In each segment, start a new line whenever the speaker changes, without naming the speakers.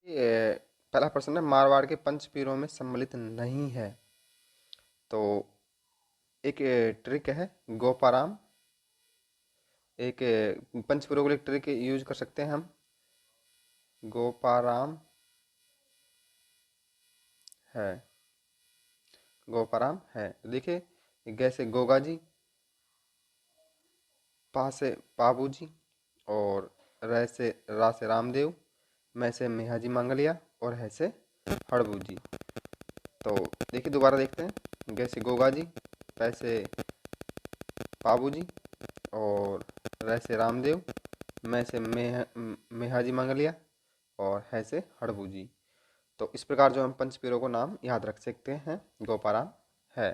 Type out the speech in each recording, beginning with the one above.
पहला प्रश्न है, मारवाड़ के पंचपीरों में सम्मिलित नहीं है। तो एक ट्रिक है गोपाराम। एक पंचपीरों के लिए ट्रिक यूज कर सकते हैं हम, गोपाराम है। गोपाराम है। देखिए, गैसे गोगा जी, पा से पाबू जी, और रा से रामदेव, मैं से मेहाजी मांगलिया, और है से हड़बू जी। तो देखिए दोबारा देखते हैं, गैसे गोगा जी, पै से पाबू जी, और रै से रामदेव, मैं से मेहाजी मांगलिया, और है से हड़बू जी। तो इस प्रकार जो हम पंचपीरों को नाम याद रख सकते हैं, गोपाराम है।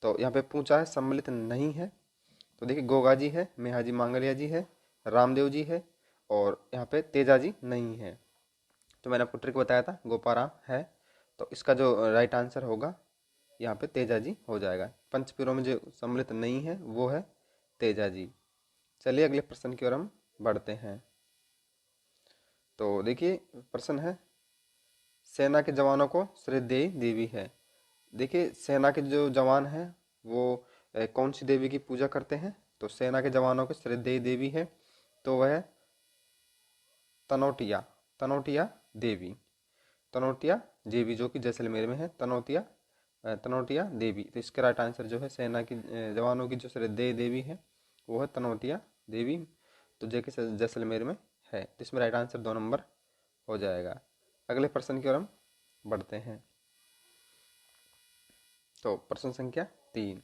तो यहाँ पे पूछा है सम्मिलित नहीं है, तो देखिए गोगा जी है, मेहाजी मांगलिया जी है, रामदेव जी है, और यहाँ पे तेजा जी नहीं है। तो मैंने आपको ट्रिक बताया था, गोपाराम है। तो इसका जो राइट आंसर होगा यहाँ पे तेजा जी हो जाएगा। पंचपीरों में जो सम्मिलित नहीं है वो है तेजा जी। चलिए अगले प्रश्न की ओर हम बढ़ते हैं। तो देखिए प्रश्न है, सेना के जवानों को श्रद्धेय देवी है। देखिए सेना के जो जवान हैं वो कौन सी देवी की पूजा करते हैं? तो सेना के जवानों की श्रद्धेय देवी है तो वह तनोटिया, तनोटिया देवी, तनोटिया देवी, जो कि जैसलमेर में है। तनोटिया देवी। तो इसका राइट आंसर जो है, सेना की जवानों की जो श्रद्धेय देवी है वो है तनोटिया देवी, तो जो कि जैसलमेर में है। तो इसमें राइट आंसर 2 नंबर हो जाएगा। अगले प्रश्न की ओर हम बढ़ते हैं। तो प्रश्न संख्या 3,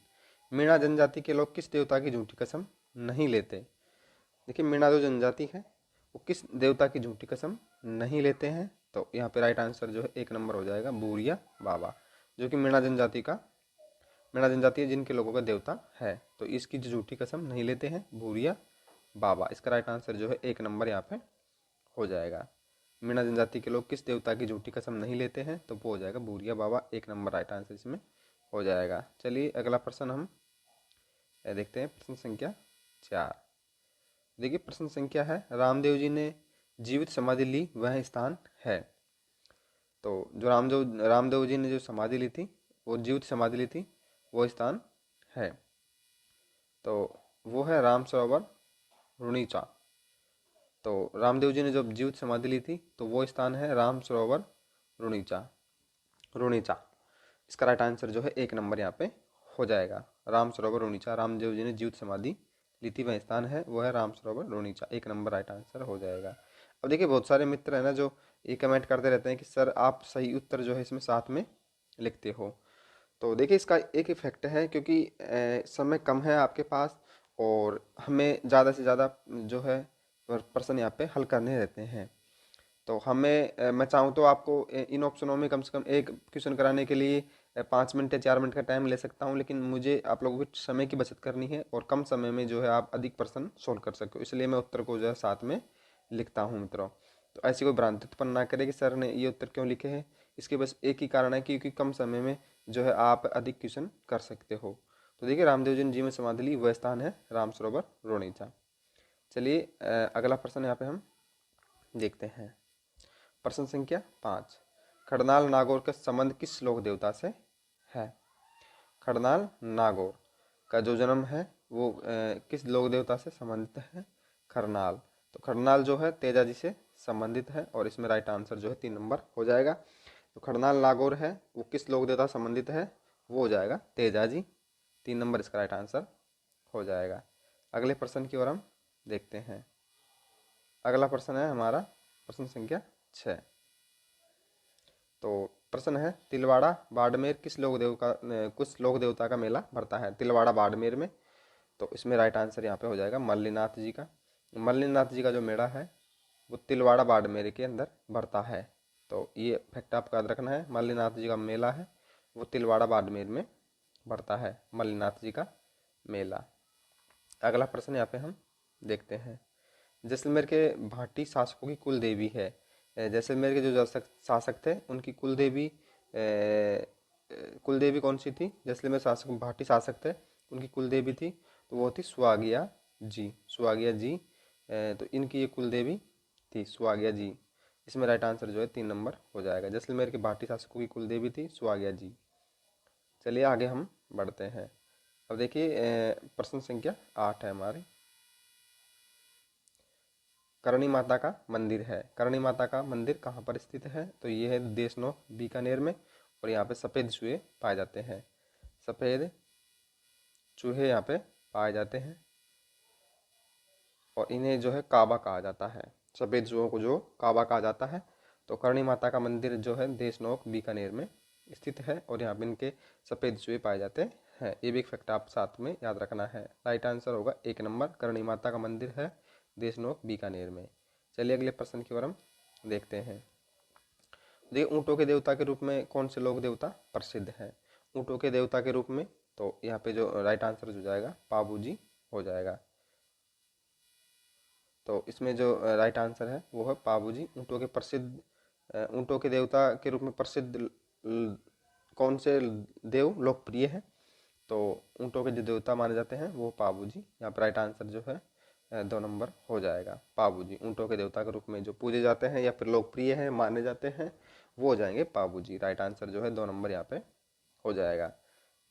मीणा जनजाति के लोग किस देवता की झूठी कसम नहीं लेते? देखिए मीणा जो जनजाति है वो किस देवता की झूठी कसम नहीं लेते हैं? तो यहाँ पे राइट आंसर जो है 1 नंबर हो जाएगा, बूरिया बाबा, जो कि मीणा जनजाति है जिनके लोगों का देवता है। तो इसकी जो झूठी कसम नहीं लेते हैं, बूरिया बाबा। इसका राइट आंसर जो है 1 नंबर यहाँ पे हो जाएगा। मीणा जनजाति के लोग किस देवता की झूठी कसम नहीं लेते हैं? तो वो हो जाएगा बूरिया बाबा। 1 नंबर राइट आंसर इसमें हो जाएगा। चलिए अगला प्रश्न हम देखते हैं, प्रश्न संख्या 4। देखिए प्रश्न संख्या है, रामदेव जी ने जीवित समाधि ली वह स्थान है। तो जो रामदेव जी ने जो समाधि ली थी, वो जीवित समाधि ली थी, वो स्थान है। तो वो है राम सरोवर रुणीचा। तो रामदेव जी ने जब जीवित समाधि ली थी तो वो स्थान है राम सरोवर रुणीचा, रुणीचा। इसका राइट आंसर जो है 1 नंबर यहाँ पे हो जाएगा, राम सरोवर रुणीचा। रामदेव जी ने जीवित समाधि ली थी वह स्थान है, वो है राम सरोवर रुणीचा। 1 नंबर राइट आंसर हो जाएगा। अब देखिए बहुत सारे मित्र है ना जो ये कमेंट करते रहते हैं कि सर आप सही उत्तर जो है इसमें साथ में लिखते हो। तो देखिए इसका एक इफेक्ट है, क्योंकि समय कम है आपके पास और हमें ज़्यादा से ज़्यादा जो है प्रश्न यहाँ पे हल करने रहते हैं। तो मैं चाहूँ तो आपको इन ऑप्शनों में कम से कम एक क्वेश्चन कराने के लिए 5 मिनट या 4 मिनट का टाइम ले सकता हूँ, लेकिन मुझे आप लोगों को समय की बचत करनी है और कम समय में जो है आप अधिक प्रश्न सोल्व कर सको, इसलिए मैं उत्तर को जो है साथ में लिखता हूँ मित्रों। तो ऐसी कोई भ्रांति उत्पन्न ना करे कि सर ने ये उत्तर क्यों लिखे हैं। इसके बस एक ही कारण है, क्योंकि कम समय में जो है आप अधिक क्वेश्चन कर सकते हो। तो देखिए रामदेव जी ने जी में समाधि ली वह स्थान है राम सरोवर रोनीचा। चलिए अगला प्रश्न यहाँ पे हम देखते हैं। प्रश्न संख्या 5, खड़नाल नागौर का संबंध किस लोक देवता से है? खड़नाल नागौर का जो जन्म है वो किस लोक देवता से संबंधित है? खरनाल। तो खरनाल जो है तेजा जी से संबंधित है, और इसमें राइट आंसर जो है 3 नंबर हो जाएगा। तो खड़नाल नागौर है वो किस लोक देवता संबंधित है? वो हो जाएगा तेजा जी। 3 नंबर इसका राइट आंसर हो जाएगा। अगले प्रश्न की ओर हम देखते हैं। अगला प्रश्न है हमारा प्रश्न संख्या 6। तो प्रश्न है, तिलवाड़ा बाड़मेर किस लोक देवता का मेला भरता है? तिलवाड़ा बाड़मेर में। तो इसमें राइट आंसर यहाँ पे हो जाएगा मल्लीनाथ जी का। मल्लीनाथ जी का जो मेला है वो तिलवाड़ा बाड़मेर के अंदर भरता है। तो ये फैक्ट आपको याद रखना है, मल्लीनाथ जी का मेला है वो तिलवाड़ा बाड़मेर में भरता है, मल्लीनाथ जी का मेला। अगला प्रश्न यहाँ पे हम देखते हैं, जैसलमेर के भाटी शासकों की कुल देवी है। जैसलमेर के जो शासक थे उनकी कुल देवी कौन सी थी? जैसलमेर शासक भाटी शासक थे उनकी कुल देवी थी, तो वो थी सुआगिया जी। सुआगिया जी, तो इनकी ये कुल देवी थी सुआगिया जी। इसमें राइट आंसर जो है 3 नंबर हो जाएगा। जैसलमेर के भाटी शासकों की कुल देवी थी सुहागिया जी। चलिए आगे हम बढ़ते हैं। अब देखिए प्रश्न संख्या 8 है हमारी। करणी माता का मंदिर है। करणी माता का मंदिर कहाँ पर स्थित है? तो ये है देशनोक बीकानेर में, और यहाँ पे सफ़ेद चूहे पाए जाते हैं। सफ़ेद चूहे यहाँ पे पाए जाते हैं और इन्हें जो है काबा कहा जाता है। सफ़ेद चूहों को जो काबा कहा जाता है। तो करणी माता का मंदिर जो है देशनोक बीकानेर में स्थित है और यहाँ पे इनके सफ़ेद चूहे पाए जाते हैं। ये भी एक फैक्ट आप साथ में याद रखना है। राइट आंसर होगा 1 नंबर, करणी माता का मंदिर है देशनोक बीकानेर में। चलिए अगले प्रश्न की ओर हम देखते हैं। देखिए ऊँटों के देवता के रूप में कौन से लोक देवता प्रसिद्ध हैं? ऊँटों के देवता के रूप में तो यहाँ पे जो राइट आंसर हो जाएगा पाबू जी हो जाएगा। तो इसमें जो राइट आंसर है वो है पाबू जी। ऊँटों के प्रसिद्ध ऊँटों के देवता के रूप में प्रसिद्ध कौन से देव लोकप्रिय है? तो ऊँटों के जो देवता माने जाते हैं वो पाबू जी। यहाँ पर राइट आंसर जो है 2 नंबर हो जाएगा। पाबू जी ऊँटों के देवता के रूप में जो पूजे जाते हैं या फिर लोकप्रिय हैं माने जाते हैं वो हो जाएंगे पाबू जी। राइट आंसर जो है 2 नंबर यहाँ पे हो जाएगा।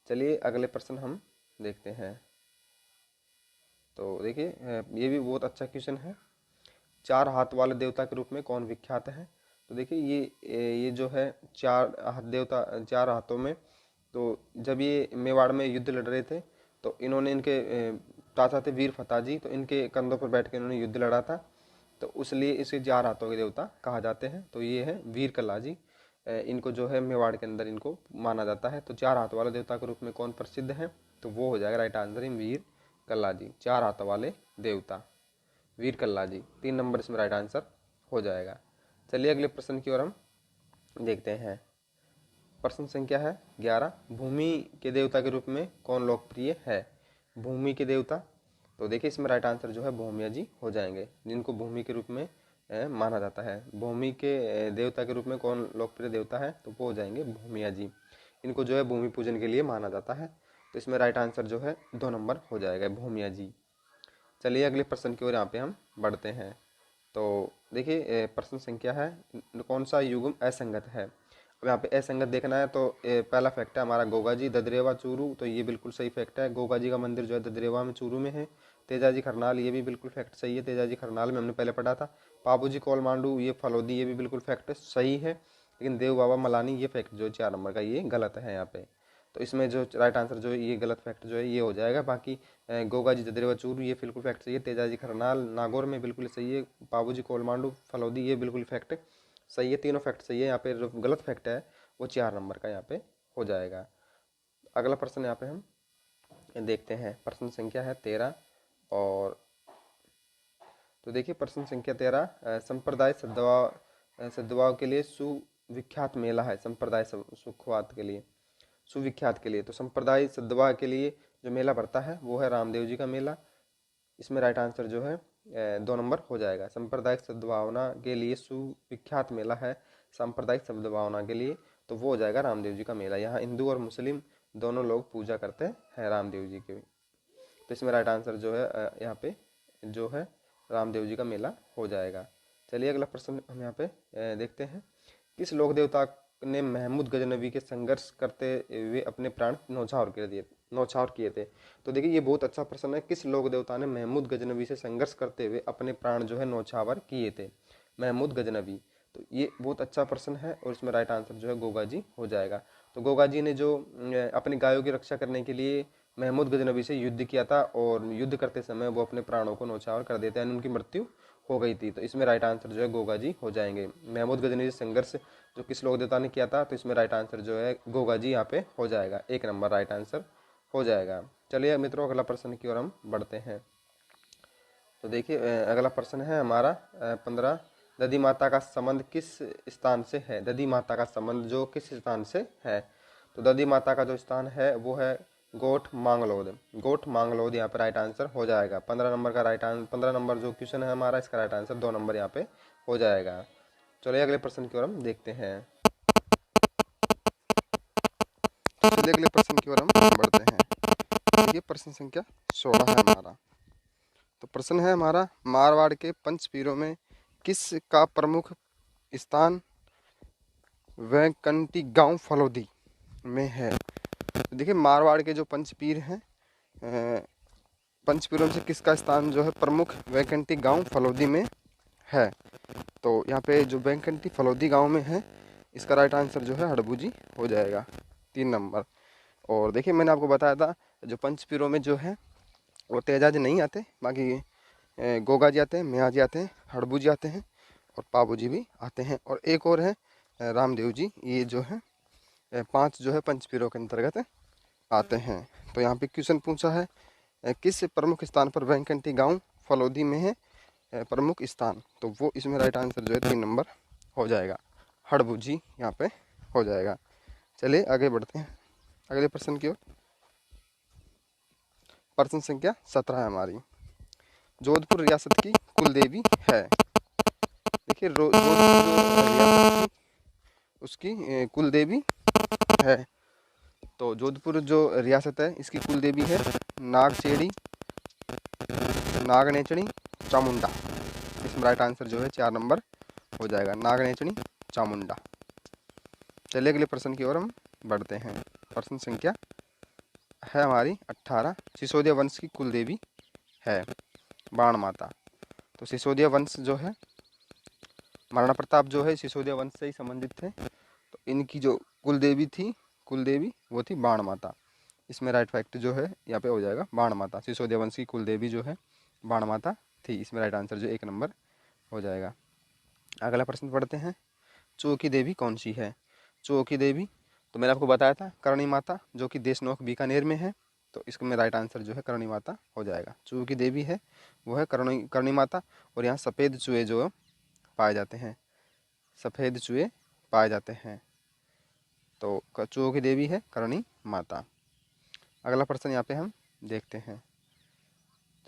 चलिए अगले प्रश्न हम देखते हैं। तो देखिए ये भी बहुत अच्छा क्वेश्चन है। 4 हाथ वाले देवता के रूप में कौन विख्यात है? तो देखिए ये जो है 4 हाथ देवता 4 हाथों में, तो जब ये मेवाड़ में युद्ध लड़ रहे थे तो इन्होंने इनके चाचा थे वीर फतेह जी, तो इनके कंधों पर बैठ के इन्होंने युद्ध लड़ा था, तो उसलिए इसे 4 हाथों के देवता कहा जाते हैं। तो ये है वीर कल्ला जी। इनको जो है मेवाड़ के अंदर इनको माना जाता है। तो 4 हाथ वाले देवता के रूप में कौन प्रसिद्ध है? तो वो हो जाएगा राइट आंसर वीर कल्ला जी। 4 हाथों वाले देवता वीर कल्ला जी। 3 नंबर इसमें राइट आंसर हो जाएगा। चलिए अगले प्रश्न की ओर हम देखते हैं। प्रश्न संख्या है 11। भूमि के देवता के रूप में कौन लोकप्रिय है? भूमि के देवता, तो देखिए इसमें राइट आंसर जो है भूमिया जी हो जाएंगे, जिनको भूमि के रूप में माना जाता है। भूमि के देवता के रूप में कौन लोकप्रिय देवता है? तो वो हो जाएंगे भूमिया जी। इनको जो है भूमि पूजन के लिए माना जाता है। तो इसमें राइट आंसर जो है 2 नंबर हो जाएगा भूमिया जी। चलिए अगले प्रश्न की ओर यहाँ पे हम बढ़ते हैं। तो देखिए प्रश्न संख्या है कौन सा युग्म असंगत है? अब यहाँ पे असंगत देखना है तो पहला फैक्ट है हमारा गोगा जी ददरेवा चूरू, तो ये बिल्कुल सही फैक्ट है। गोगा जी का मंदिर जो है ददरेवा में चूरू में है। तेजाजी खरनाल, ये भी बिल्कुल फैक्ट सही है, तेजाजी खरनाल में हमने पहले पढ़ा था। पाबू जी कोल मांडू ये फलोदी, ये भी बिल्कुल फैक्ट सही है। लेकिन देव बाबा मलानी ये फैक्ट जो 4 नंबर का ये गलत है यहाँ पे। तो इसमें जो राइट आंसर जो है ये गलत फैक्ट जो है ये हो जाएगा। बाकी गोगा जी ददरेवा चूरू ये बिल्कुल फैक्ट सही है। तेजाजी खरनाल नागौर में बिल्कुल सही है। पाबू जी कोलमांडू फलौदी ये बिल्कुल फैक्ट सही है। तीनों फैक्ट सही है। यहाँ पे जो गलत फैक्ट है वो 4 नंबर का यहाँ पे हो जाएगा। अगला प्रश्न यहाँ पे हम देखते हैं। प्रश्न संख्या है 13। और तो देखिए प्रश्न संख्या 13 संप्रदाय सद्भाव के लिए सुविख्यात मेला है। संप्रदाय सुखवात के लिए सुविख्यात के लिए, तो संप्रदाय सद्भाव के लिए जो मेला पड़ता है वो है रामदेव जी का मेला। इसमें राइट आंसर जो है 2 नंबर हो जाएगा। सांप्रदायिक सद्भावना के लिए सुविख्यात मेला है सांप्रदायिक सद्भावना के लिए, तो वो हो जाएगा रामदेव जी का मेला। यहाँ हिंदू और मुस्लिम दोनों लोग पूजा करते हैं रामदेव जी के। तो इसमें राइट आंसर जो है यहाँ पे जो है रामदेव जी का मेला हो जाएगा। चलिए अगला प्रश्न हम यहाँ पे देखते हैं। किस लोक देवता ने महमूद गजनबी के संघर्ष करते हुए अपने प्राण न्यौछावर किए थे? तो देखिए ये बहुत अच्छा प्रश्न है। किस लोक देवता ने महमूद गजनबी से संघर्ष करते हुए अपने प्राण जो है न्यौछावर किए थे? महमूद गजनबी, तो ये बहुत अच्छा प्रश्न है और इसमें राइट आंसर जो है गोगा जी हो जाएगा। तो गोगा जी ने जो अपनी गायों की रक्षा करने के लिए महमूद गजनबी से युद्ध किया था और युद्ध करते समय वो अपने प्राणों को न्यौछावर कर देते हैं, उनकी मृत्यु हो गई थी। तो इसमें राइट आंसर जो है गोगा जी हो जाएंगे। महमूद गजनबी से संघर्ष जो किस लोक देवता ने किया था, तो इसमें राइट आंसर जो है गोगा जी यहाँ पे हो जाएगा। 1 नंबर राइट आंसर हो जाएगा। चलिए मित्रों अगला प्रश्न की ओर हम बढ़ते हैं। तो देखिए अगला प्रश्न है हमारा 15। दधी माता का संबंध किस स्थान से है? दधी माता का संबंध जो किस स्थान से है? तो दधी माता का जो स्थान है वो है गोठ मांगलोद। गोठ मांगलोद यहाँ पे राइट आंसर हो जाएगा। 15 नंबर का राइट आंसर 15 नंबर जो क्वेश्चन है हमारा इसका राइट आंसर 2 नंबर यहाँ पे हो जाएगा। चलिए अगले प्रश्न की ओर हम देखते हैं। चलिए अगले प्रश्न की ओर हम बढ़ते हैं। देखिए प्रश्न संख्या 16 है हमारा। तो प्रश्न है हमारा मारवाड़ के पंच पीरों में किस का प्रमुख स्थान वैकंटी गांव फलौदी में है। तो देखिए मारवाड़ के जो पंचपीर हैं, पंचपीरों में से किसका स्थान जो है प्रमुख वैकंटी गांव फलौदी में है। तो यहाँ पे जो वैकंटी फलौदी गांव में है, इसका राइट आंसर जो है हड़बूजी हो जाएगा, 3 नंबर। और देखिए मैंने आपको बताया था जो पंचपीरों में जो है वो तेजाजी नहीं आते, बाकी गोगा जी आते हैं, मियाँ जी आते हैं, हड़बू जी आते हैं और पाबू जी भी आते हैं। और एक और है रामदेव जी। ये जो है 5 जो है पंचपीरों के अंतर्गत आते हैं। तो यहाँ पे क्वेश्चन पूछा है किस प्रमुख स्थान पर वैकंटी गांव फलौदी में है प्रमुख स्थान, तो वो इसमें राइट आंसर जो है 3 नंबर हो जाएगा, हड़बू जी यहाँ पे हो जाएगा। चलिए आगे बढ़ते हैं अगले प्रश्न की ओर। प्रश्न संख्या 17 है हमारी, जोधपुर रियासत की कुल देवी है। देखिए जोधपुर जो रियासत थी उसकी कुल देवी है। तो जोधपुर जो रियासत है इसकी कुल देवी है नागचेड़ी, नागनेचणी, चामुंडा। इसमें राइट आंसर जो है 4 नंबर हो जाएगा, नागनेचणी, चामुंडा। चलिए अगले प्रश्न की ओर हम बढ़ते हैं। प्रश्न संख्या है हमारी 18, सिसोदिया वंश की कुल देवी है बाण माता। तो सिसोदिया वंश जो है, महाराणा प्रताप जो है सिसोदिया वंश से ही संबंधित थे। तो इनकी जो कुल देवी थी, कुल देवी वो थी बाण माता। इसमें राइट फैक्ट जो है यहाँ पे हो जाएगा बाण माता। सिसोदिया वंश की कुल देवी जो है बाण माता थी। इसमें राइट आंसर जो 1 नंबर हो जाएगा। अगला प्रश्न पढ़ते हैं, चूहों की देवी कौन सी है। चूहों की देवी तो मैंने आपको बताया था करणी माता, जो कि देशनोक बीकानेर में है। तो इसमें राइट आंसर जो है करणी माता हो जाएगा। चूहों की देवी है वो है करणी माता। और यहाँ सफ़ेद चूहे जो पाए जाते हैं, सफ़ेद चूहे पाए जाते हैं। तो चूहों की देवी है करणी माता। अगला प्रश्न यहाँ पे हम देखते हैं।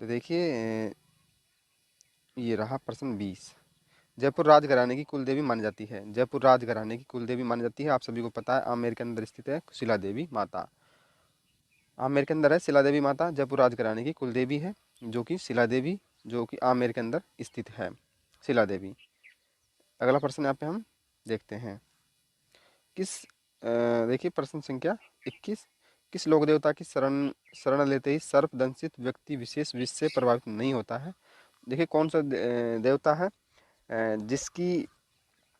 तो देखिए ये रहा प्रश्न 20, जयपुर राजघराने की कुल देवी मानी जाती है। जयपुर राजघराने की कुल देवी मानी जाती है, आप सभी को पता है, आमेर के अंदर स्थित है शिला देवी माता। आमेर के अंदर है शिला देवी माता, जयपुर राजघराने की कुल देवी है, जो कि शिला देवी, जो कि आमेर के अंदर स्थित है शिला देवी। अगला प्रश्न यहाँ पे हम देखते हैं, देखिए प्रश्न संख्या 21, किस लोक देवता की शरण लेते ही सर्पदंशित व्यक्ति विशेष विष से प्रभावित नहीं होता है। देखिए कौन सा देवता है जिसकी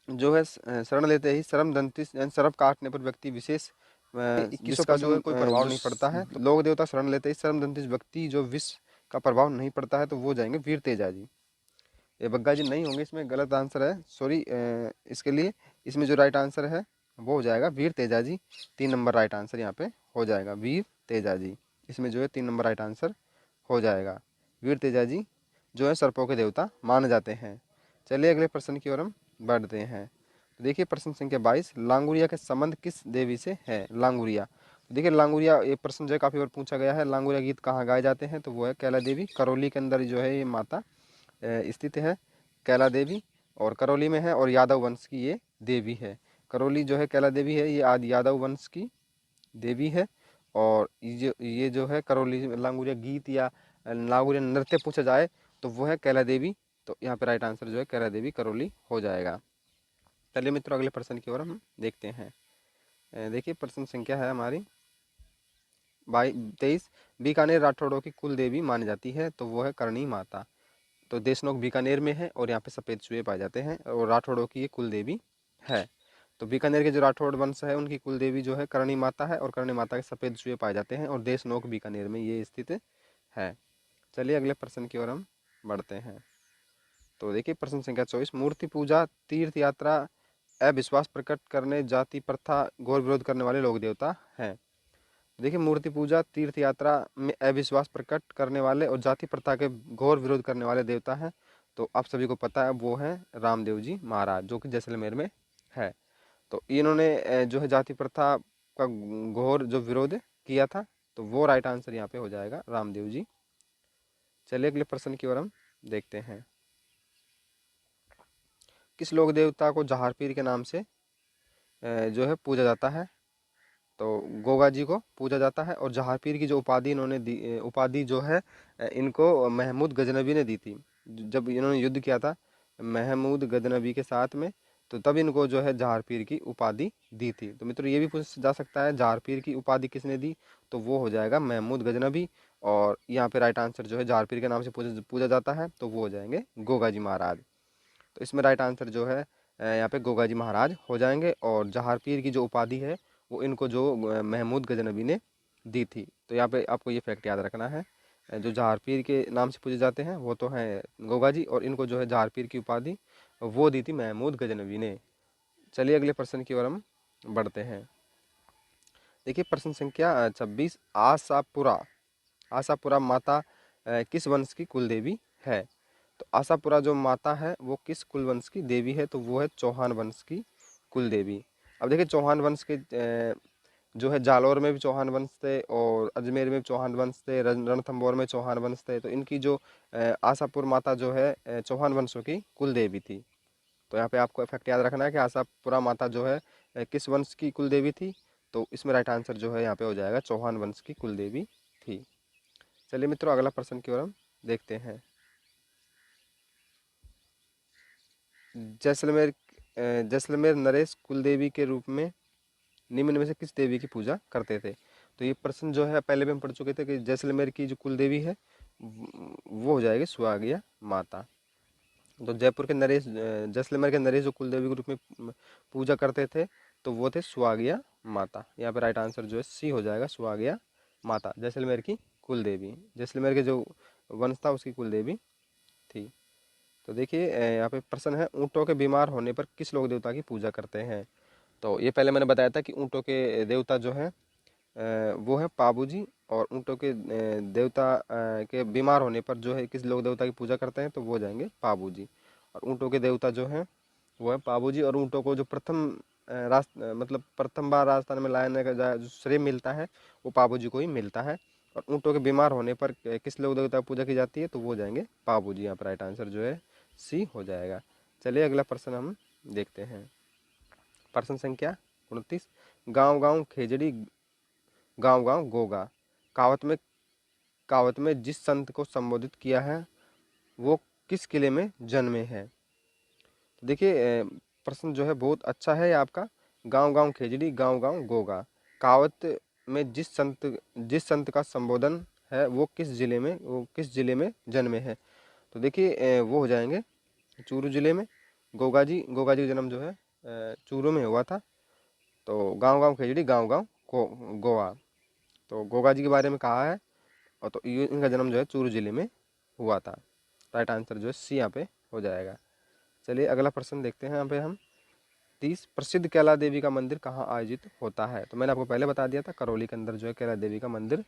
जो है शरण लेते ही सर्पदंशित यानी सर्प काटने पर व्यक्ति विशेष 21 का जो है कोई प्रभाव नहीं पड़ता है। तो लोक देवता शरण लेते ही सर्पदंशित व्यक्ति जो विष का प्रभाव नहीं पड़ता है, तो वो जाएंगे वीर तेजा जी। ये बग्गा जी नहीं होंगे, इसमें गलत आंसर है, सॉरी इसके लिए। इसमें जो राइट आंसर है वो हो जाएगा वीर Teja ji, 3 number right answer यहाँ पे हो जाएगा, वीर तेजा जी। इसमें जो है 3 नंबर राइट आंसर हो जाएगा। वीर तेजा जी जो है सर्पों के देवता माने जाते हैं। चलिए अगले प्रश्न की ओर हम बढ़ते हैं। तो देखिए प्रश्न संख्या 22, लांगुरिया के संबंध किस देवी से है। लांगुरिया, तो देखिए लांगुरिया, ये प्रश्न जो है काफ़ी बार पूछा गया है, लांगुरिया गीत कहाँ गाए जाते हैं, तो वो है कैला देवी, करौली के अंदर जो है ये माता स्थित है कैला देवी, और करौली में है, और यादव वंश की ये देवी है। करौली जो है कैला देवी है, ये आदि यादव वंश की देवी है। और ये जो है करौली लांगुरिया गीत या लांगुरिया नृत्य पूछा जाए तो वो है कैला देवी। तो यहाँ पे राइट आंसर जो है कैला देवी करौली हो जाएगा। चलिए मित्रों अगले प्रश्न की ओर हम देखते हैं। देखिए प्रश्न संख्या है हमारी 23, बीकानेर राठौड़ों की कुल देवी मानी जाती है, तो वो है करणी माता। तो देशनोक बीकानेर में है और यहाँ पे सफ़ेद चूहे पाए जाते हैं, और राठौड़ों की ये कुल देवी है। तो बीकानेर के जो राठौड़ वंश है उनकी कुल देवी जो है करणी माता है, और करणी माता के सफ़ेद चूहे पाए जाते हैं, और देशनोक बीकानेर में ये स्थित है। चलिए अगले प्रश्न की ओर हम बढ़ते हैं। तो देखिए प्रश्न संख्या 24, मूर्ति पूजा, तीर्थ यात्रा, अविश्वास प्रकट करने, जाति प्रथा, घोर विरोध करने वाले लोक देवता हैं। देखिए मूर्ति पूजा, तीर्थ यात्रा में अविश्वास प्रकट करने वाले और जाति प्रथा के घोर विरोध करने वाले देवता हैं। तो आप सभी को पता है वो है रामदेव जी महाराज, जो कि जैसलमेर में है। तो इन्होंने जो है जाति प्रथा का घोर जो विरोध किया था, तो वो राइट आंसर यहाँ पे हो जाएगा रामदेव जी। चलिए अगले प्रश्न की ओर हम देखते हैं। किस लोक देवता को जहार पीर के नाम से जो है पूजा जाता है। तो गोगा जी को पूजा जाता है, और जहार पीर की जो उपाधि इन्होंने दी, उपाधि जो है इनको महमूद गजनबी ने दी थी। जब इन्होंने युद्ध किया था महमूद गजनबी के साथ में, तो तब इनको जो है जहार पीर की उपाधि दी थी। तो मित्रों ये भी पूछ जा सकता है जहार पीर की उपाधि किसने दी, तो वो हो जाएगा महमूद गजनबी। और यहाँ पे राइट आंसर जो है जहार पीर के नाम से पूजा जाता है तो वो हो जाएंगे गोगा जी महाराज। तो इसमें राइट आंसर जो है यहाँ पे गोगा जी महाराज हो जाएंगे। और जहार पीर की जो उपाधि है वो इनको जो महमूद गजनबी ने दी थी। तो यहाँ पे आपको ये फैक्ट याद रखना है, जो जहार पीर के नाम से पूजे जाते हैं वो तो हैं गोगा जी, और इनको जो है जहार पीर की उपाधि वो दी थी महमूद गजनबी ने। चलिए अगले प्रश्न की ओर हम बढ़ते हैं। देखिए प्रश्न संख्या 26, आशापुरा माता किस वंश की कुल देवी है। तो आशापुरा जो माता है वो किस कुल वंश की देवी है, तो वो है चौहान वंश की कुल देवी। अब देखिए चौहान वंश के जो है जालौर में भी चौहान वंश थे, और अजमेर में भी चौहान वंश थे, रणथंभौर में चौहान वंश थे। तो इनकी जो आशापुर माता जो है चौहान वंशों की कुल देवी थी। तो यहाँ पे आपको फैक्ट याद रखना है कि आशापुरा माता जो है किस वंश की कुल देवी थी। तो इसमें राइट आंसर जो है यहाँ पे हो जाएगा चौहान वंश की कुल देवी थी। चलिए मित्रों अगला प्रश्न की ओर हम देखते हैं। जैसलमेर नरेश कुल देवी के रूप में निम्न में से किस देवी की पूजा करते थे। तो ये प्रश्न जो है पहले भी हम पढ़ चुके थे कि जैसलमेर की जो कुल देवी है वो हो जाएगी सुहागिया माता। तो जयपुर के नरेश जैसलमेर के नरेश जो कुल देवी के रूप में पूजा करते थे तो वो थे सुहागिया माता। यहाँ पे राइट आंसर जो है सी हो जाएगा सुहागिया माता, जैसलमेर की कुल देवी, जैसलमेर के जो वंश था उसकी कुल देवी थी। तो देखिए यहाँ पे प्रश्न है ऊँटों के बीमार होने पर किस लोक देवता की पूजा करते हैं। तो ये पहले मैंने बताया था कि ऊँटों के देवता जो है वो है पाबूजी, और ऊँटों के देवता के बीमार होने पर जो है किस लोक देवता की पूजा करते हैं, तो वो जाएंगे पाबूजी। और ऊँटों के देवता जो हैं वो है पाबूजी। और ऊँटों को जो मतलब प्रथम बार राजस्थान में लाने का जो श्रेय मिलता है वो पाबूजी को ही मिलता है। और ऊँटों के बीमार होने पर किस लोक देवता की पूजा की जाती है, तो वो जाएंगे पाबूजी। यहाँ पर राइट आंसर जो है सी हो जाएगा। चलिए अगला प्रश्न हम देखते हैं। प्रश्न संख्या 29, गांव गांव खेजड़ी गांव गांव गोगा कहावत में जिस संत को संबोधित किया है वो किस किले में जन्मे हैं। तो देखिए प्रश्न जो है बहुत अच्छा है आपका। गांव गांव खेजड़ी गांव गांव गोगा कहावत में जिस संत का संबोधन है वो किस जिले में जन्मे हैं। तो देखिए वो हो जाएंगे चूरू जिले में। गोगा जी का जन्म जो है चूरू में हुआ था। तो गांव गांव खेजड़ी गांव गांव गोवा, तो गोगा जी के बारे में कहा है, और तो इनका जन्म जो है चूरू जिले में हुआ था। राइट आंसर जो है सी यहाँ पे हो जाएगा। चलिए अगला प्रश्न देखते हैं। यहाँ पे हम 30, प्रसिद्ध कैला देवी का मंदिर कहाँ आयोजित होता है। तो मैंने आपको पहले बता दिया था करौली के अंदर जो है कैला देवी का मंदिर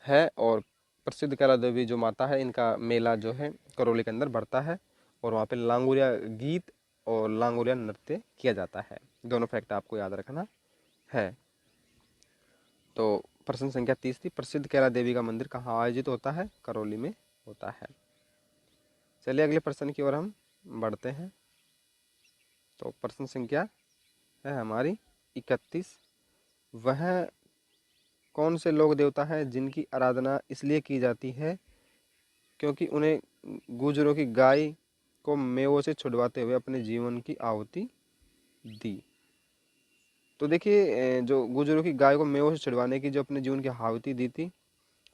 है, और प्रसिद्ध कैला देवी जो माता है इनका मेला जो है करौली के अंदर बढ़ता है, और वहाँ पे लांगुरिया गीत और लांगुरिया नृत्य किया जाता है। दोनों फैक्ट आपको याद रखना है। तो प्रश्न संख्या 30 थी, प्रसिद्ध कैला देवी का मंदिर कहाँ आयोजित होता है, करौली में होता है। चलिए अगले प्रश्न की ओर हम बढ़ते हैं। तो प्रश्न संख्या है हमारी 31, वह कौन से लोक देवता है जिनकी आराधना इसलिए की जाती है क्योंकि उन्हें गुजरों की गाय को मेवों से छुड़वाते हुए अपने जीवन की आहुति दी। तो देखिए जो गुजरों की गाय को मेवों से छुड़वाने की जो अपने जीवन की आहुति दी थी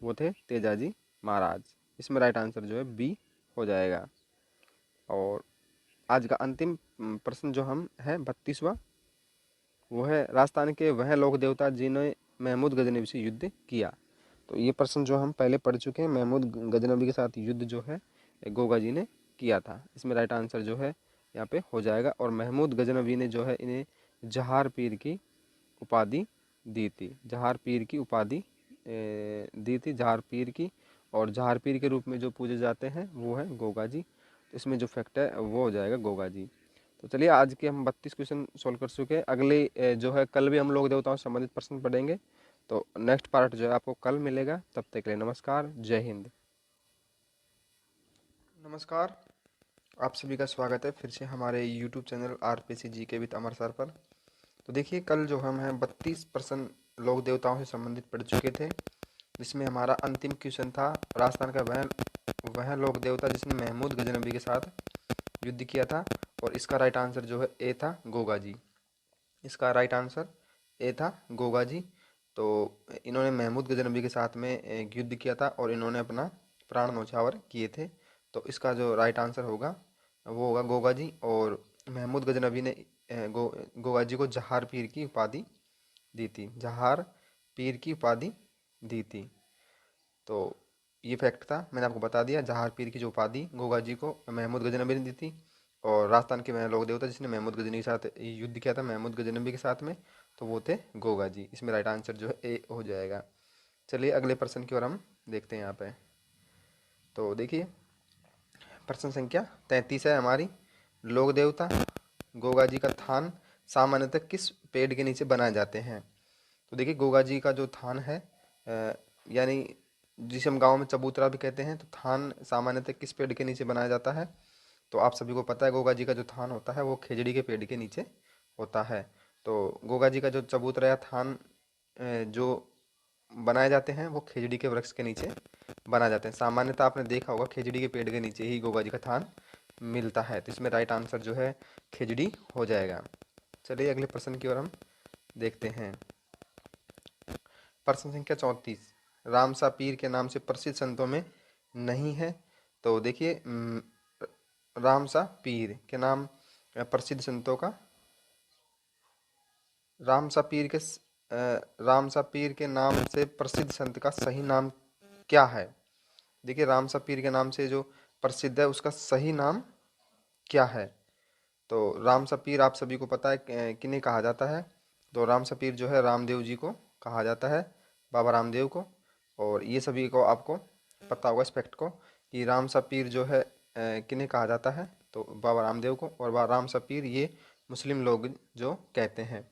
वो थे तेजाजी महाराज। इसमें राइट आंसर जो है बी हो जाएगा। और आज का अंतिम प्रश्न जो हम है 32वां, वो है राजस्थान के वह लोक देवता जिन्हें महमूद गजनबी से युद्ध किया। तो ये प्रश्न जो हम पहले पढ़ चुके हैं, महमूद गजनबी के साथ युद्ध जो है गोगा जी ने किया था। इसमें राइट आंसर जो है यहाँ पे हो जाएगा। और महमूद गजनबी ने जो है इन्हें जहार पीर की उपाधि दी थी, जहार पीर की उपाधि दी थी, जहार पीर की। और जहार पीर के रूप में जो पूजे जाते हैं वो है गोगा जी। तो इसमें जो फैक्ट है वो हो जाएगा गोगा जी। तो चलिए आज के हम 32 क्वेश्चन सोल्व कर चुके हैं। अगले जो है कल भी हम लोग देवताओं से संबंधित प्रश्न पढ़ेंगे। तो नेक्स्ट पार्ट जो है आपको कल मिलेगा। तब तक के लिए नमस्कार, जय हिंद। नमस्कार, आप सभी का स्वागत है फिर से हमारे YouTube channel RPC GK with Amar sir पर। तो देखिए कल जो हम हैं 32 प्रश्न लोक देवताओं से संबंधित पढ़ चुके थे, जिसमें हमारा अंतिम क्वेश्चन था राजस्थान का वह लोक देवता जिसने महमूद गजनबी के साथ युद्ध किया था, और इसका राइट आंसर जो है ए था गोगा जी। इसका राइट आंसर ए था गोगा जी। तो इन्होंने महमूद गजनबी के साथ में एक युद्ध किया था और इन्होंने अपना प्राण न्यौछावर किए थे। तो इसका जो राइट आंसर होगा वो होगा गोगा जी। और महमूद गजनबी ने गोगा जी को जहार पीर की उपाधि दी थी, जहार पीर की उपाधि दी थी। तो ये फैक्ट था, मैंने आपको बता दिया। जहार पीर की जो उपाधि गोगा जी को महमूद गजनबी ने दी थी, और राजस्थान के लोग देवता जिसने महमूद गजनबी के साथ युद्ध किया था, महमूद गजनबी के साथ में, तो वो थे गोगा जी। इसमें राइट आंसर जो है ए हो जाएगा। चलिए अगले प्रश्न की ओर हम देखते हैं यहाँ पे। तो देखिए प्रश्न संख्या 33 है हमारी। लोक देवता गोगा जी का थान सामान्यतः किस पेड़ के नीचे बनाए जाते हैं? तो देखिए गोगा जी का जो थान है, यानी जिसे हम गांव में चबूतरा भी कहते हैं, तो थान सामान्यतः किस पेड़ के नीचे बनाया जाता है? तो आप सभी को पता है गोगा जी का जो थान होता है वो खेजड़ी के पेड़ के नीचे होता है। तो गोगा जी का जो चबूतरा या थान जो बनाए जाते हैं वो खेजड़ी के वृक्ष के नीचे बनाए जाते हैं। सामान्यतः आपने देखा होगा खेजड़ी के पेड़ के नीचे ही गोगा जी का थान मिलता है। तो इसमें राइट आंसर जो है खेजड़ी हो जाएगा। चलिए अगले प्रश्न की ओर हम देखते हैं। प्रश्न संख्या 34 रामसा पीर के नाम से प्रसिद्ध संतों में नहीं है। तो देखिए रामसा पीर के नाम प्रसिद्ध संतों का, रामसा पीर के रामसा पीर के नाम से प्रसिद्ध संत का सही नाम क्या है? देखिए रामसा पीर के नाम से जो प्रसिद्ध है उसका सही नाम क्या है? तो रामसा पीर आप सभी को पता है किन्हें कहा जाता है। तो रामसा पीर जो है रामदेव जी को कहा जाता है, बाबा रामदेव को। और ये सभी को आपको पता होगा इस फैक्ट को कि रामसा पीर जो है किन्हें कहा जाता है, तो बाबा रामदेव को। और बाबा रामसा पीर ये मुस्लिम लोग जो कहते हैं।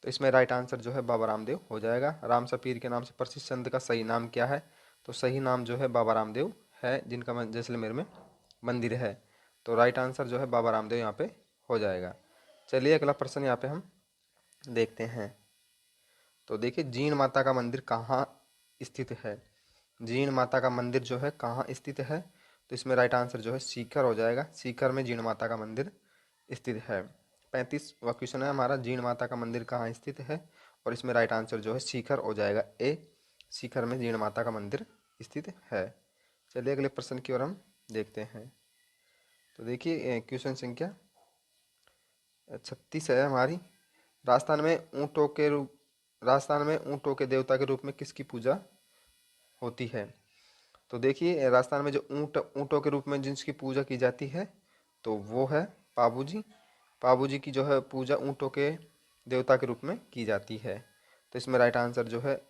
तो इसमें राइट आंसर जो है बाबा रामदेव हो जाएगा। रामसा पीर के नाम से प्रसिद्ध संत का सही नाम क्या है? तो सही नाम जो है बाबा रामदेव है, जिनका जैसलमेर में मंदिर है। तो राइट आंसर जो है बाबा रामदेव यहाँ पे हो जाएगा। चलिए अगला प्रश्न यहाँ पे हम देखते हैं। तो देखिए जीण माता का मंदिर कहाँ स्थित है? जीण माता का मंदिर जो है कहाँ स्थित है? तो इसमें राइट आंसर जो है सीकर हो जाएगा। सीकर में जीण माता का मंदिर स्थित है। 35वां क्वेश्चन है हमारा, जीण माता का मंदिर कहाँ स्थित है? और इसमें राइट आंसर जो है सीकर हो जाएगा ए। सीकर में जीण माता का मंदिर स्थित है। चलिए अगले प्रश्न की ओर हम देखते हैं। तो देखिए क्वेश्चन संख्या 36 है हमारी। राजस्थान में ऊँटों के रूप राजस्थान में ऊँटों के देवता के रूप में किसकी पूजा होती है? तो देखिए राजस्थान में जो ऊँटों के रूप में जिसकी पूजा की जाती है तो वो है पाबू जी। पाबू जी की जो है पूजा ऊँटों के देवता के रूप में की जाती है। तो इसमें राइट आंसर जो है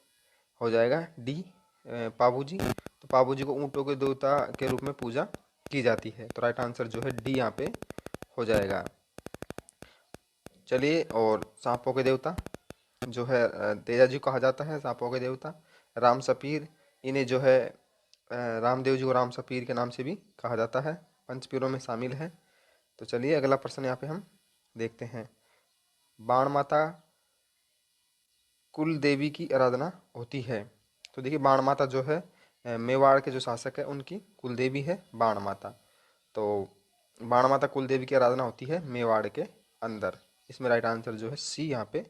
हो जाएगा डी पाबू जी। तो पाबू जी को ऊँटों के देवता के रूप में पूजा की जाती है। तो राइट आंसर जो है डी यहाँ पे हो जाएगा। चलिए और सांपों के देवता जो है तेजा जी कहा जाता है, सांपों के देवता। राम सपीर, इन्हें जो है रामदेव जी को राम सपीर के नाम से भी कहा जाता है, पंचपीरों में शामिल है। तो चलिए अगला प्रश्न यहाँ पे हम देखते हैं। बाण माता कुल देवी की आराधना होती है। तो देखिए बाण माता जो है मेवाड़ के जो शासक है उनकी कुल देवी है बाण माता। तो बाण माता कुल देवी की आराधना होती है मेवाड़ के अंदर। इसमें राइट आंसर जो है सी यहाँ पे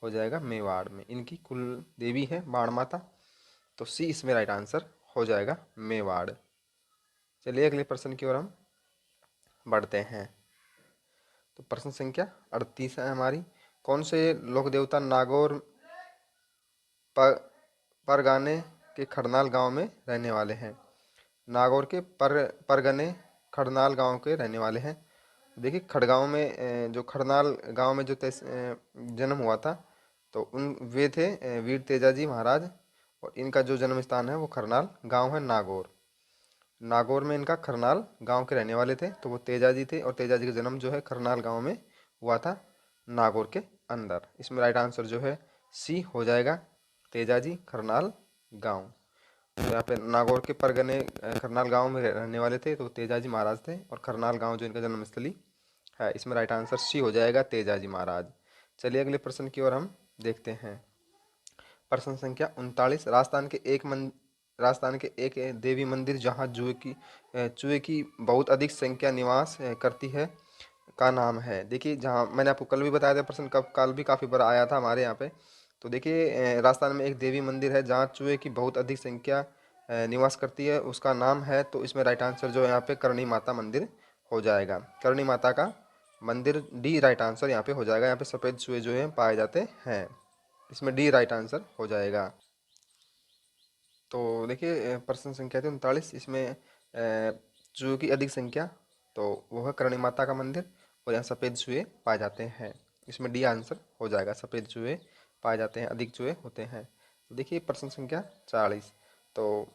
हो जाएगा। मेवाड़ में इनकी कुल देवी है बाण माता, तो सी इसमें राइट आंसर हो जाएगा मेवाड़। चलिए अगले प्रश्न की ओर हम बढ़ते हैं। तो प्रश्न संख्या 38 है हमारी। कौन से लोक देवता नागौर परगाने के खड़नाल गांव में रहने वाले हैं? नागौर के परगने खड़नाल गांव के रहने वाले हैं। देखिए खड़गांव में जो खड़नाल गांव में जो जन्म हुआ था, तो उन वे थे वीर तेजाजी महाराज। और इनका जो जन्म स्थान है वो खरनाल गांव है नागौर। नागौर में इनका खरनाल गांव के रहने वाले थे, तो वो तेजाजी थे। और तेजाजी का जन्म जो है खरनाल गांव में हुआ था, नागौर के अंदर। इसमें राइट आंसर जो है सी हो जाएगा, तेजाजी खरनाल गांव। तो यहाँ पे नागौर के परगने खरनाल गांव में रहने वाले थे, तो तेजाजी महाराज थे। और खरनाल गांव जो इनका जन्मस्थली है, इसमें राइट आंसर सी हो जाएगा, तेजाजी महाराज। चलिए अगले प्रश्न की ओर हम देखते हैं। प्रश्न संख्या 39। राजस्थान के एक देवी मंदिर जहाँ चूहे की बहुत अधिक संख्या निवास करती है, का नाम है। देखिए जहाँ मैंने आपको कल भी बताया था प्रश्न, कब कल भी काफ़ी बार आया था हमारे यहाँ पे। तो देखिए राजस्थान में एक देवी मंदिर है जहाँ चूहे की बहुत अधिक संख्या निवास करती है, उसका नाम है। तो इसमें राइट आंसर जो है यहाँ पे करणी माता मंदिर हो जाएगा। करणी माता का मंदिर, डी राइट आंसर यहाँ पे हो जाएगा। यहाँ पे सफ़ेद चूहे जो है पाए जाते हैं, इसमें डी राइट आंसर हो जाएगा। तो देखिए प्रश्न संख्या थी 39, इसमें चूहों की अधिक संख्या, तो वो है करणी माता का मंदिर, और यहाँ सफ़ेद चूहे पाए जाते हैं, इसमें डी आंसर हो जाएगा। सफ़ेद चूहे पाए जाते हैं, अधिक चूहे होते हैं। तो देखिए प्रश्न संख्या 40, तो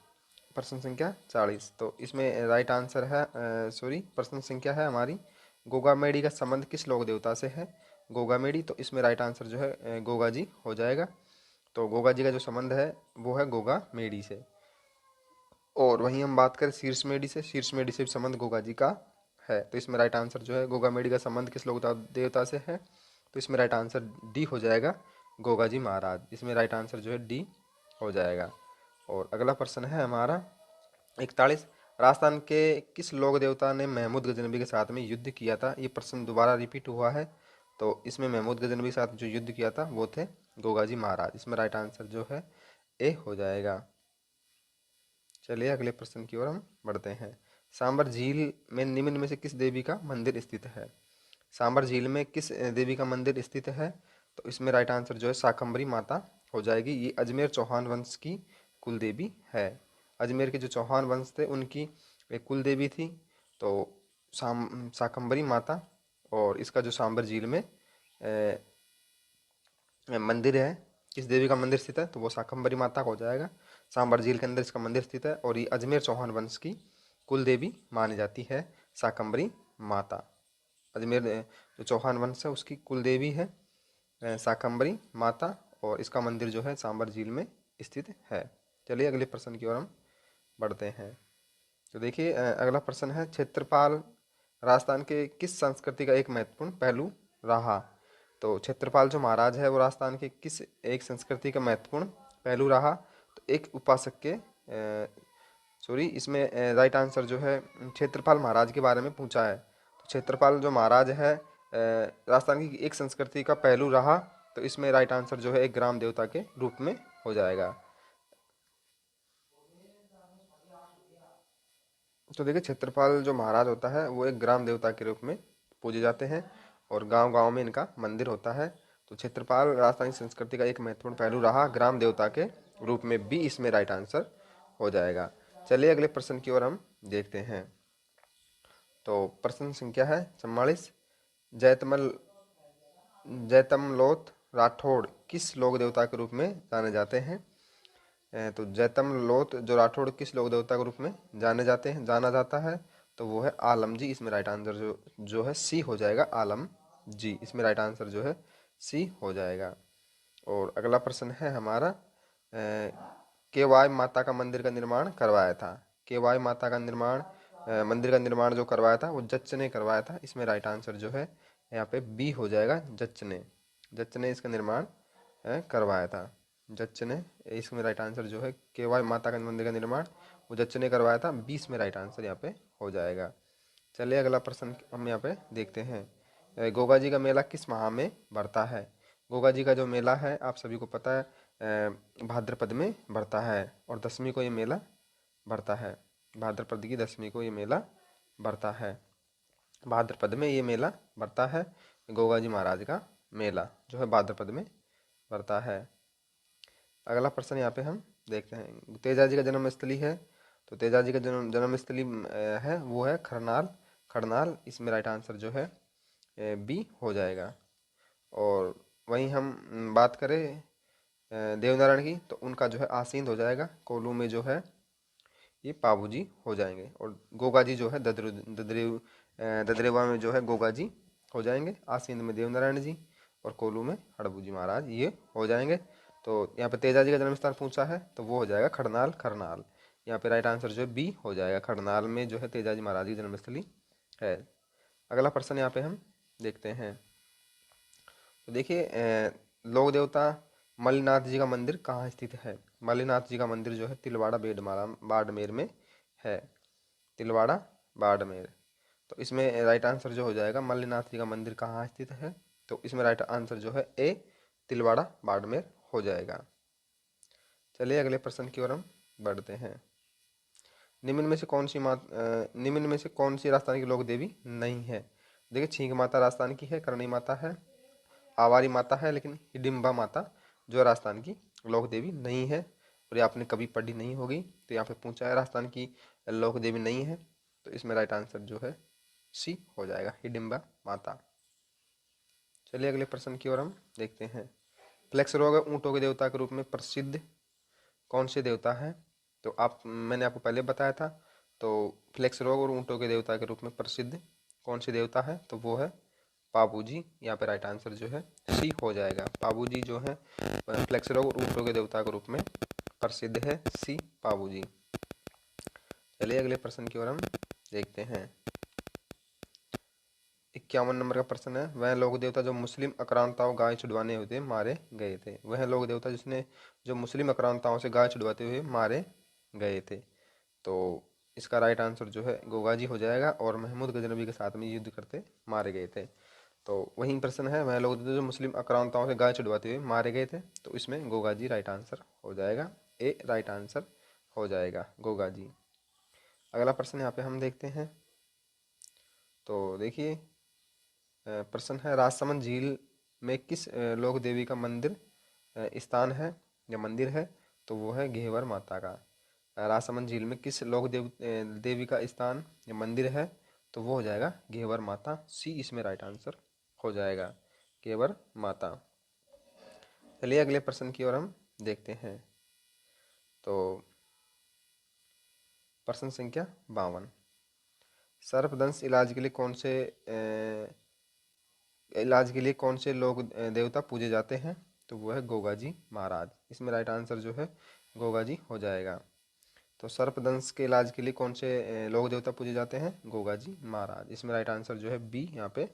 प्रश्न संख्या 40, तो इसमें राइट आंसर है, सॉरी प्रश्न संख्या है हमारी, गोगा मेडी का संबंध किस लोक देवता से है? गोगा मेडी, तो इसमें राइट आंसर जो है गोगा जी हो जाएगा। तो गोगा जी का जो संबंध है वो है गोगा मेडी से। और वहीं हम बात करें शीर्ष मेडी से, शीर्ष मेडी से भी संबंध गोगा जी का है। तो इसमें राइट आंसर जो है गोगा मेडी का संबंध किस लोक देवता से है? तो इसमें राइट आंसर डी हो जाएगा, गोगा जी महाराज। इसमें राइट आंसर जो है डी हो जाएगा। और अगला प्रश्न है हमारा 41, राजस्थान के किस लोक देवता ने महमूद गजनबी के साथ में युद्ध किया था? ये प्रश्न दोबारा रिपीट हुआ है। तो इसमें महमूद गजनबी के साथ जो युद्ध किया था वो थे गोगा जी महाराज। इसमें राइट आंसर जो है ए हो जाएगा। चलिए अगले प्रश्न की ओर हम बढ़ते हैं। सांबर झील में निम्न में से किस देवी का मंदिर स्थित है? सांबर झील में किस देवी का मंदिर स्थित है? तो इसमें राइट आंसर जो है शाकंभरी माता हो जाएगी। ये अजमेर चौहान वंश की कुल देवी है। अजमेर के जो चौहान वंश थे उनकी एक कुल देवी थी, तो शाकंभरी माता। और इसका जो सांबर झील में मंदिर है, किस देवी का मंदिर स्थित है? तो वो शाकंभरी माता का हो जाएगा। सांबर झील के अंदर इसका मंदिर स्थित है, और ये अजमेर चौहान वंश की कुल देवी मानी जाती है शाकंभरी माता। अजमेर जो चौहान वंश है उसकी कुल देवी है शाकंभरी माता, और इसका मंदिर जो है सांबर झील में स्थित है। चलिए अगले प्रश्न की ओर हम बढ़ते हैं। तो देखिए अगला प्रश्न है, क्षेत्रपाल राजस्थान के किस संस्कृति का एक महत्वपूर्ण पहलू रहा? तो क्षेत्रपाल जो महाराज है वो राजस्थान के किस एक संस्कृति का महत्वपूर्ण पहलू रहा? तो एक उपासक के सॉरी इसमें राइट आंसर जो है क्षेत्रपाल महाराज के बारे में पूछा है। तो क्षेत्रपाल जो महाराज है राजस्थान की एक संस्कृति का पहलू रहा, तो इसमें राइट आंसर जो है एक ग्राम देवता के रूप में हो जाएगा। तो देखिए क्षेत्रपाल जो महाराज होता है वो एक ग्राम देवता के रूप में पूजे जाते हैं, और गांव गांव में इनका मंदिर होता है। तो क्षेत्रपाल राजस्थानी संस्कृति का एक महत्वपूर्ण पहलू रहा ग्राम देवता के रूप में भी, इसमें राइट आंसर हो जाएगा। चलिए अगले प्रश्न की ओर हम देखते हैं। तो प्रश्न संख्या है 44, जैतमल जैतमलोथ राठौड़ किस लोक देवता के रूप में जाने जाते हैं? तो जैतमलोथ जो राठौड़ किस लोक देवता के रूप में जाना जाता है? तो वो है आलम जी। इसमें राइट आंसर जो है सी हो जाएगा, आलम जी। इसमें राइट आंसर जो है सी हो जाएगा। और अगला प्रश्न है हमारा, केवाय माता का मंदिर का निर्माण करवाया था? केवाय माता का निर्माण मंदिर का निर्माण जो करवाया था वो जच्च ने करवाया था। इसमें राइट आंसर जो है यहाँ पे बी हो जाएगा, जच्च ने इसका निर्माण करवाया था। जच्च ने, इसमें राइट आंसर जो है केवाय माता का मंदिर का निर्माण वो जच्च ने करवाया था, 20 में राइट आंसर यहाँ पे हो जाएगा। चलिए अगला प्रश्न हम यहाँ पे देखते हैं। गोगा जी का मेला किस माह में बढ़ता है? गोगा जी का जो मेला है आप सभी को पता है भाद्रपद में बढ़ता है, और दसवीं को ये मेला बढ़ता है। भाद्रपद की दसवीं को ये मेला बढ़ता है, भाद्रपद में ये मेला बढ़ता है। गोगा जी महाराज का मेला जो है भाद्रपद में बढ़ता है। अगला प्रश्न यहाँ पे हम देखते हैं, तेजा जी का जन्म स्थली है? तो तेजा जी का जन्म स्थली है वो है खरनाल, खरनाल। इसमें राइट आंसर जो है बी हो जाएगा। और वहीं हम बात करें देवनारायण की, तो उनका जो है आसींद हो जाएगा, कोल्लू में जो है ये पाबू जी हो जाएंगे। और गोगा जी जो है ददरेवा में जो है गोगा जी हो जाएंगे, आसींद में देवनारायण जी, और कोल्लू में हड़बू जी महाराज ये हो जाएंगे। तो यहाँ पे तेजा जी का जन्म स्थान पूछा है तो वो हो जाएगा खड़नाल, खरनाल। यहाँ पे राइट आंसर जो है बी हो जाएगा, खड़नाल में जो है तेजा जी महाराज की जन्मस्थली है। अगला प्रश्न यहाँ पे हम देखते हैं। तो देखिए लोक देवता मल्लीनाथ जी का मंदिर कहाँ स्थित है? मल्लीनाथ जी का मंदिर जो है तिलवाड़ा बाड़मेर में है, तिलवाड़ा बाड़मेर। तो इसमें राइट आंसर जो हो जाएगा मल्लिनाथ जी का मंदिर कहाँ स्थित है, तो इसमें राइट आंसर जो है ए तिलवाड़ा बाड़मेर हो जाएगा। चलिए अगले प्रश्न की ओर हम बढ़ते हैं। निम्न में से कौन सी राजस्थान की लोक देवी नहीं है? देखिए, छींक माता राजस्थान की है, करणी माता है, आवारी माता है, लेकिन हिडिंबा माता जो राजस्थान की लोक देवी नहीं है, और ये आपने कभी पढ़ी नहीं होगी, तो यहाँ पे पूछा है राजस्थान की लोक देवी नहीं है, तो इसमें राइट आंसर जो है सी हो जाएगा, हिडिंबा माता। चलिए अगले प्रश्न की ओर हम देखते हैं। फ्लेक्स रोग ऊँटों के देवता के रूप में प्रसिद्ध कौन से देवता है? तो मैंने आपको पहले बताया था, तो फ्लेक्स रोग और ऊँटों के देवता के रूप में प्रसिद्ध कौन से देवता है, तो वो है पाबूजी। यहाँ पे राइट आंसर जो है सी हो जाएगा। पाबूजी जो है फ्लेक्स रोग और ऊँटों के देवता के रूप में प्रसिद्ध है, सी पाबूजी। चलिए अगले प्रश्न की ओर हम देखते हैं। 51 नंबर का प्रश्न है। वह लोक देवता जो मुस्लिम आक्रांताओं गाय छुड़वाने होते मारे गए थे। वह लोक देवता जिसने जो मुस्लिम आक्रांताओं से गाय छुड़वाते हुए मारे गए थे, तो इसका राइट आंसर जो है गोगाजी हो जाएगा, और महमूद गजनबी के साथ में युद्ध करते मारे गए थे। तो वही प्रश्न है, वह लोग जो मुस्लिम आक्रांताओं से गाय छुड़वाते हुए मारे गए थे, तो इसमें गोगाजी राइट आंसर हो जाएगा, ए राइट आंसर हो जाएगा गोगाजी। अगला प्रश्न यहाँ पे हम देखते हैं। तो देखिए, प्रश्न है राजसमंद झील में किस लोक देवी का मंदिर स्थान है या मंदिर है, तो वो है घेवर माता का। राजसमंद झील में किस देवी का स्थान या मंदिर है, तो वो हो जाएगा घेवर माता, सी इसमें राइट आंसर हो जाएगा, घेवर माता। चलिए अगले प्रश्न की ओर हम देखते हैं। तो प्रश्न संख्या 52। सर्पदंश इलाज के लिए कौन से लोक देवता पूजे जाते हैं, तो वो है गोगाजी महाराज। इसमें राइट आंसर जो है गोगाजी हो जाएगा। तो सर्पदंश के इलाज के लिए कौन से लोक देवता पूजे जाते हैं, गोगाजी महाराज। इसमें राइट आंसर जो है बी यहाँ पे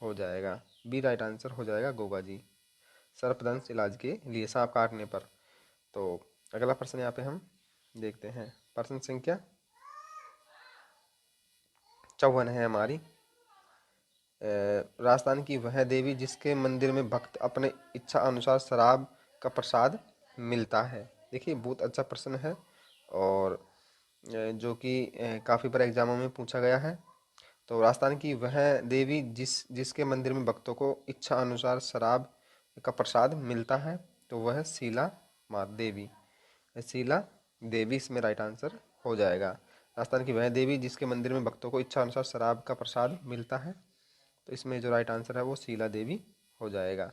हो जाएगा, बी राइट आंसर हो जाएगा गोगाजी, सर्पदंश इलाज के लिए सांप काटने पर। तो अगला प्रश्न यहाँ पे हम देखते हैं। प्रश्न संख्या 54 है हमारी। राजस्थान की वह देवी जिसके मंदिर में भक्त अपने इच्छा अनुसार शराब का प्रसाद मिलता है। देखिए, बहुत अच्छा प्रश्न है, और जो कि काफ़ी बार एग्जामों में पूछा गया है। तो राजस्थान की वह देवी जिसके मंदिर में भक्तों को इच्छा अनुसार शराब का प्रसाद मिलता है, तो वह है शीला माँ देवी, शीला देवी इसमें राइट आंसर हो जाएगा। राजस्थान की वह देवी जिसके मंदिर में भक्तों को इच्छा अनुसार शराब का प्रसाद मिलता है, तो इसमें जो राइट आंसर है वो शीला देवी हो जाएगा,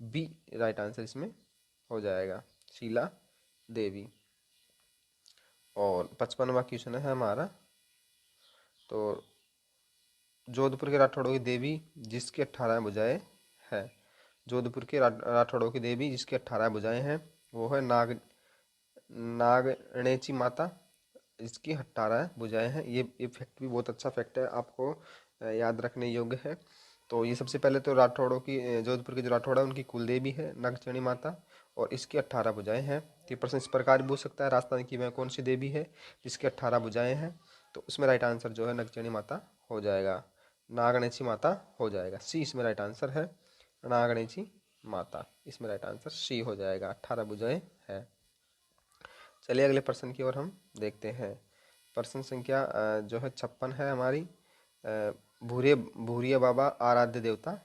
बी राइट आंसर इसमें हो जाएगा, शीला देवी। और 55वां क्वेश्चन है हमारा। तो जोधपुर के राठौड़ों की देवी जिसकी 18 भुजाएं है। जोधपुर के राठौड़ों की देवी जिसकी 18 भुजाएं हैं, वो है नागणेची माता, इसकी 18 भुजाएं हैं। ये फैक्ट भी बहुत अच्छा फैक्ट है, आपको याद रखने योग्य है। तो ये सबसे पहले तो राठौड़ों की जोधपुर के जो राठौड़ है उनकी कुल देवी है नागचणी माता, और इसकी 18 भुजाएं हैं। तो प्रश्न इस प्रकार भी पूछ सकता है, राजस्थान की वह कौन सी देवी है जिसकी 18 भुजाएं हैं, तो उसमें राइट आंसर जो है नगचणी माता हो जाएगा, नागणेची माता हो जाएगा, सी इसमें राइट आंसर है, नागणेची माता। इसमें राइट आंसर सी हो जाएगा, 18 भुजाएं है। चलिए अगले प्रश्न की ओर हम देखते हैं। प्रश्न संख्या जो है 56 है हमारी। भूरिया बाबा आराध्य देवता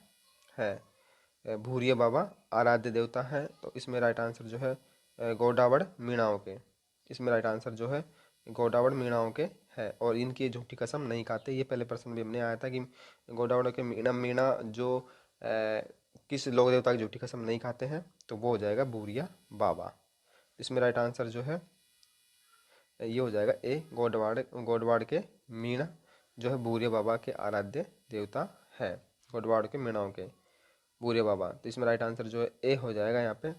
है। भूरिया बाबा आराध्य देवता है, तो इसमें राइट आंसर जो है गोडावड़ मीणाओं के, इसमें राइट आंसर जो है गोडावड़ मीणाओं के है, और इनकी झूठी कसम नहीं खाते। ये पहले प्रश्न भी हमने आया था कि गोडावड़ के मीणा जो किस लोक देवता की झूठी कसम नहीं खाते हैं, तो वो हो जाएगा भूरिया बाबा। इसमें राइट आंसर जो है ये हो जाएगा ए गोडवाड़ के मीणा जो है भूरिया बाबा के आराध्य देवता है, गोडवाड़ के मीणाओं के भूरिया बाबा। तो इसमें राइट आंसर जो है ए हो जाएगा यहाँ पे।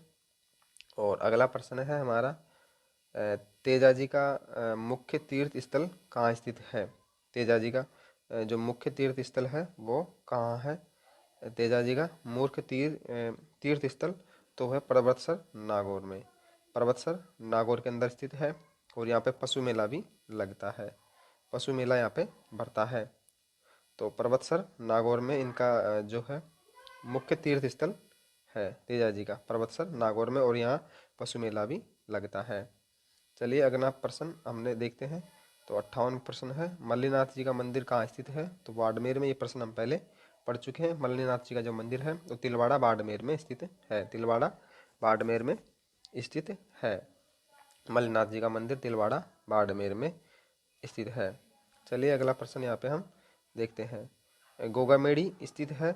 और अगला प्रश्न है हमारा, तेजाजी का मुख्य तीर्थ स्थल कहाँ स्थित है। तेजाजी का जो मुख्य तीर्थ स्थल है वो कहाँ है। तेजाजी का मुख्य तीर्थ स्थल तो है पर्वतसर नागौर में, पर्वतसर नागौर के अंदर स्थित है, और यहाँ पे पशु मेला भी लगता है, पशु मेला यहाँ पे भरता है। तो पर्वतसर नागौर में इनका जो है मुख्य तीर्थ स्थल है तेजा जी का, पर्वतसर नागौर में, और यहाँ पशु मेला भी लगता है। चलिए अगला प्रश्न हमने देखते हैं। तो 58 प्रश्न है, मल्लीनाथ जी का मंदिर कहाँ स्थित है? तो बाड़मेर में। ये प्रश्न हम पहले पढ़ चुके हैं। मल्लीनाथ जी का जो मंदिर है वो तिलवाड़ा बाड़मेर में स्थित है, तिलवाड़ा बाड़मेर में स्थित है। मल्लीनाथ जी का मंदिर तिलवाड़ा बाड़मेर में स्थित है। चलिए अगला प्रश्न यहाँ पे हम देखते हैं। गोगामेड़ी स्थित है।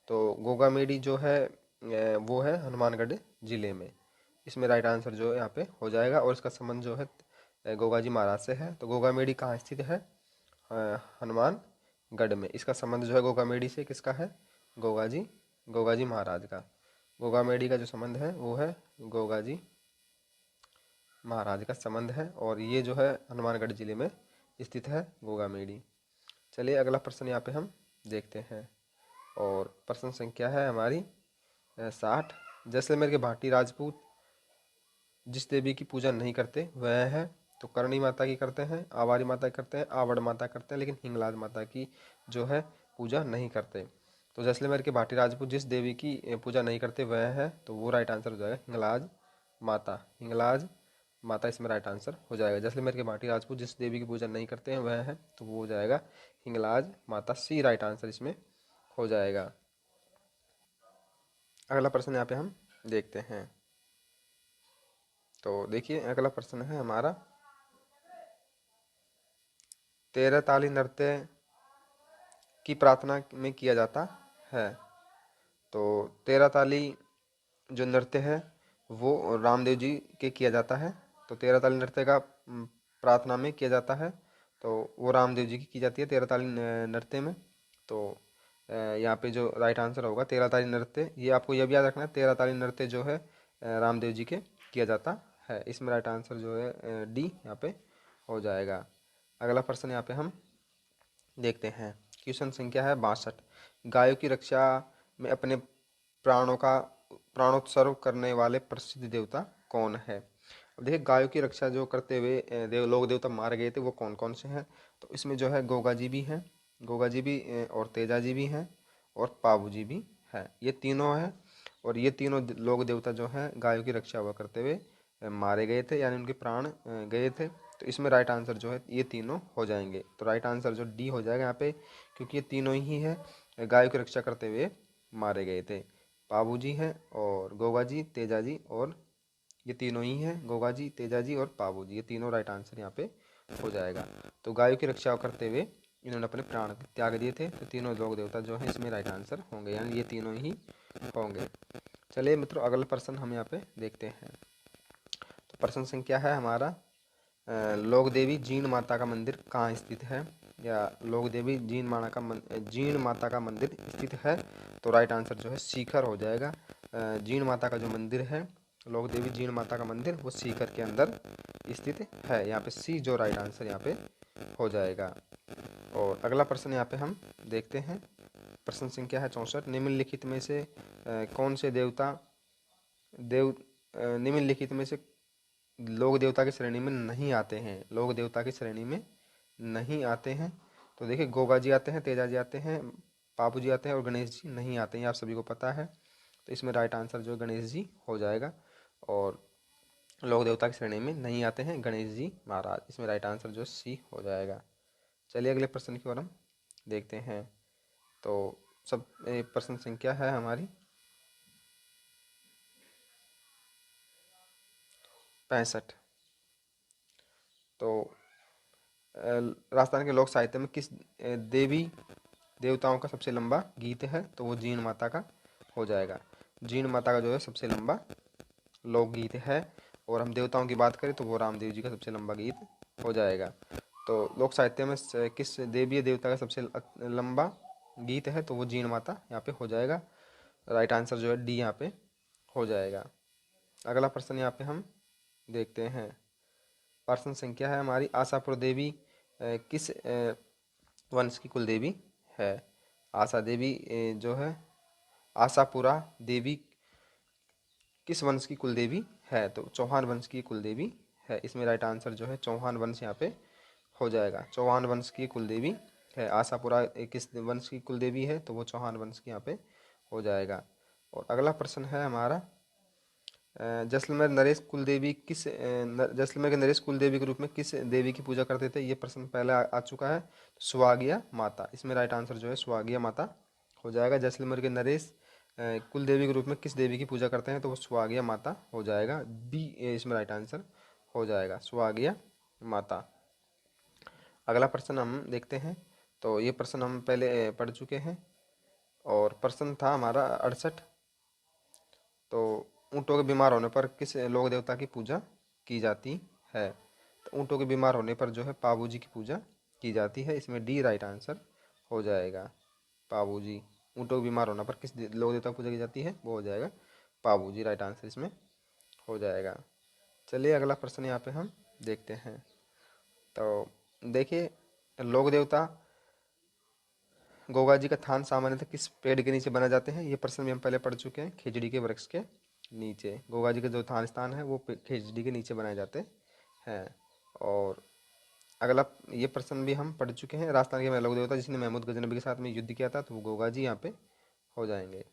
तो गोगामेड़ी जो है वो है हनुमानगढ़ जिले में। इसमें राइट आंसर जो है यहाँ पे हो जाएगा, और इसका संबंध जो है गोगा जी महाराज से है। तो गोगामेड़ी कहाँ स्थित है? हनुमानगढ़ में। इसका संबंध जो है गोगामेड़ी से किसका है? गोगा जी महाराज का। गोगामेड़ी का जो संबंध है वो है गोगा जी महाराज का संबंध है, और ये जो है हनुमानगढ़ जिले में स्थित है गोगामेड़ी। चलिए अगला प्रश्न यहाँ पे हम देखते हैं, और प्रश्न संख्या है हमारी 60। जैसलमेर के भाटी राजपूत जिस देवी की पूजा नहीं करते वह है? तो करणी माता की करते हैं, आवारी माता की करते हैं, आवड़ माता करते हैं, लेकिन हिंगलाज माता की जो है पूजा नहीं करते। तो जैसलमेर के भाटी राजपूत जिस देवी की पूजा नहीं करते वह है? तो वो राइट आंसर हो जाएगा हिंगलाज माता। हिंगलाज माता इसमें राइट आंसर हो जाएगा। जैसलमेर के भाटी राजपूत जिस देवी की पूजा नहीं करते हैं वह है? तो वो हो जाएगा हिंगलाज माता। सी राइट आंसर इसमें हो जाएगा। अगला प्रश्न यहाँ पे हम देखते हैं। तो देखिए अगला प्रश्न है हमारा, 13 ताली नृत्य की प्रार्थना में किया जाता है। तो 13 ताली जो नृत्य है वो रामदेव जी के किया जाता है। तो 13 ताली नृत्य का प्रार्थना में किया जाता है, तो वो रामदेव जी की जाती है 13 ताली नृत्य में। तो यहाँ पे जो राइट आंसर होगा 13 ताली नृत्य, ये आपको यह भी याद रखना है, 13 ताली नृत्य जो है रामदेव जी के किया जाता है। इसमें राइट आंसर जो है डी यहाँ पे हो जाएगा। अगला प्रश्न यहाँ पे हम देखते हैं। क्वेश्चन संख्या है 62। गायों की रक्षा में अपने प्राणोत्सर्ग करने वाले प्रसिद्ध देवता कौन है? अब देखिए गायों की रक्षा जो करते हुए लोग देवता मारे गए थे वो कौन कौन से हैं? तो इसमें जो है गोगा जी भी हैं, गोगा जी भी और तेजा जी भी हैं, और पाबू जी भी हैं। ये तीनों हैं, और ये तीनों लोग देवता जो हैं गायों की रक्षा हुआ करते हुए मारे गए थे, यानी उनके प्राण गए थे। तो इसमें राइट आंसर जो है ये तीनों हो जाएंगे। तो राइट आंसर जो डी हो जाएगा यहाँ पे, क्योंकि ये तीनों ही है गायों की रक्षा करते हुए मारे गए थे। पाबू जी हैं और गोगा जी, तेजा जी, और ये तीनों ही हैं, गोगा जी, तेजा जी और पाबू जी। ये तीनों राइट आंसर यहाँ पे हो जाएगा। तो गायों की रक्षा करते हुए इन्होंने अपने प्राण त्याग दिए थे। तो तीनों लोग देवता जो हैं इसमें राइट आंसर होंगे, यानी ये तीनों ही होंगे। चलिए मित्रों अगला प्रश्न हम यहाँ पे देखते हैं। तो प्रश्न संख्या है हमारा, लोक देवी जीण माता का मंदिर कहाँ स्थित है? या लोक देवी जीण माता का मंदिर स्थित है? तो राइट आंसर जो है सीकर हो जाएगा। जीण माता का जो मंदिर है, लोक देवी जीण माता का मंदिर, वो सीकर के अंदर स्थित है। यहाँ पे सी जो राइट आंसर यहाँ पे हो जाएगा। और अगला प्रश्न यहाँ पे हम देखते हैं। प्रश्न संख्या है 64। निम्नलिखित में से कौन से निम्नलिखित में से लोक देवता की श्रेणी में नहीं आते हैं? लोक देवता की श्रेणी में नहीं आते हैं। तो देखिए गोगा जी आते हैं, तेजा जी आते हैं, पापू जी आते हैं, और गणेश जी नहीं आते हैं, आप सभी को पता है। तो इसमें राइट आंसर जो गणेश जी हो जाएगा, और लोक देवता की श्रेणी में नहीं आते हैं गणेश जी महाराज। इसमें राइट आंसर जो सी हो जाएगा। चलिए अगले प्रश्न की ओर हम देखते हैं। तो सब प्रश्न संख्या है हमारी 65। तो राजस्थान के लोक साहित्य में किस देवी देवताओं का सबसे लंबा गीत है? तो वो जीण माता का हो जाएगा। जीण माता का जो है सबसे लंबा लोकगीत है। और हम देवताओं की बात करें तो वो रामदेव जी का सबसे लंबा गीत हो जाएगा। तो लोक साहित्य में किस देवी देवता का सबसे लंबा गीत है? तो वो जीण माता यहाँ पे हो जाएगा। राइट आंसर जो है डी यहाँ पे हो जाएगा। अगला प्रश्न यहाँ पे हम देखते हैं। प्रश्न संख्या है हमारी, आशापुर देवी किस वंश की कुल देवी है? आशा देवी जो है, आशापुरा देवी किस वंश की कुल देवी है? तो चौहान वंश की कुल देवी है। इसमें राइट आंसर जो है चौहान वंश यहाँ पे हो जाएगा। चौहान वंश की कुल देवी है, आशापुरा किस वंश की कुल देवी है, तो वो चौहान वंश की यहाँ पे हो जाएगा। और अगला प्रश्न है हमारा, जैसलमेर नरेश कुल देवी किस जैसलमेर के नरेश कुल देवी के रूप में किस देवी की पूजा करते थे? ये प्रश्न पहले आ चुका है, सुहागिया माता। इसमें राइट आंसर जो है सुहागिया माता हो जाएगा। जैसलमेर के नरेश कुल देवी के रूप में किस देवी की पूजा करते हैं? तो वो सुहागिया माता हो जाएगा। बी इसमें राइट आंसर हो जाएगा, सुहागिया माता। अगला प्रश्न हम देखते हैं। तो ये प्रश्न हम पहले पढ़ चुके हैं और प्रश्न था हमारा 68। तो ऊँटों के बीमार होने पर किस लोक देवता की पूजा की जाती है? तो ऊँटों के बीमार होने पर जो है पाबू जी की पूजा की जाती है। इसमें डी राइट आंसर हो जाएगा, पाबू जी। ऊँटों के बीमार होने पर किस लोक देवता की पूजा की जाती है? वो हो जाएगा पाबू जी, राइट आंसर इसमें हो जाएगा। चलिए अगला प्रश्न यहाँ पे हम देखते हैं। तो देखिए, लोक देवता गोगा जी का थान सामान्यतः किस पेड़ के नीचे बना जाते हैं? ये प्रश्न भी हम पहले पढ़ चुके हैं, खिचड़ी के वृक्ष के नीचे। गोगा जी का जो थान स्थान है वो खिचड़ी के नीचे बनाए जाते हैं। और अगला ये प्रश्न भी हम पढ़ चुके हैं, राजस्थान के लोक देवता जिसने महमूद गजनबी के साथ में युद्ध किया था, तो वो गोगा जी यहाँ पे हो जाएंगे।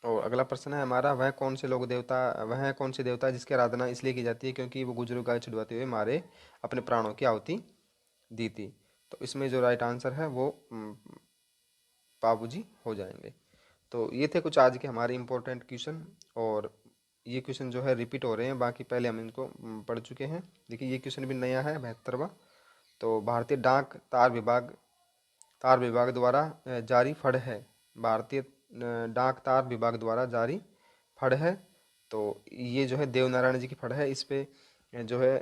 और अगला प्रश्न है हमारा, वह कौन से देवता जिसकी आराधना इसलिए की जाती है क्योंकि वो गुजरों गाय छुड़वाते हुए मारे अपने प्राणों की आहुति दी थी? तो इसमें जो राइट आंसर है वो पाबू जी हो जाएंगे। तो ये थे कुछ आज के हमारे इम्पोर्टेंट क्वेश्चन, और ये क्वेश्चन जो है रिपीट हो रहे हैं, बाकी पहले हम इनको पढ़ चुके हैं। देखिए ये क्वेश्चन भी नया है, 72वां। तो भारतीय डाक तार विभाग द्वारा जारी फंड है, भारतीय डाक तार विभाग द्वारा जारी फंड है। तो ये जो है देवनारायण जी की फंड है। इस पे जो है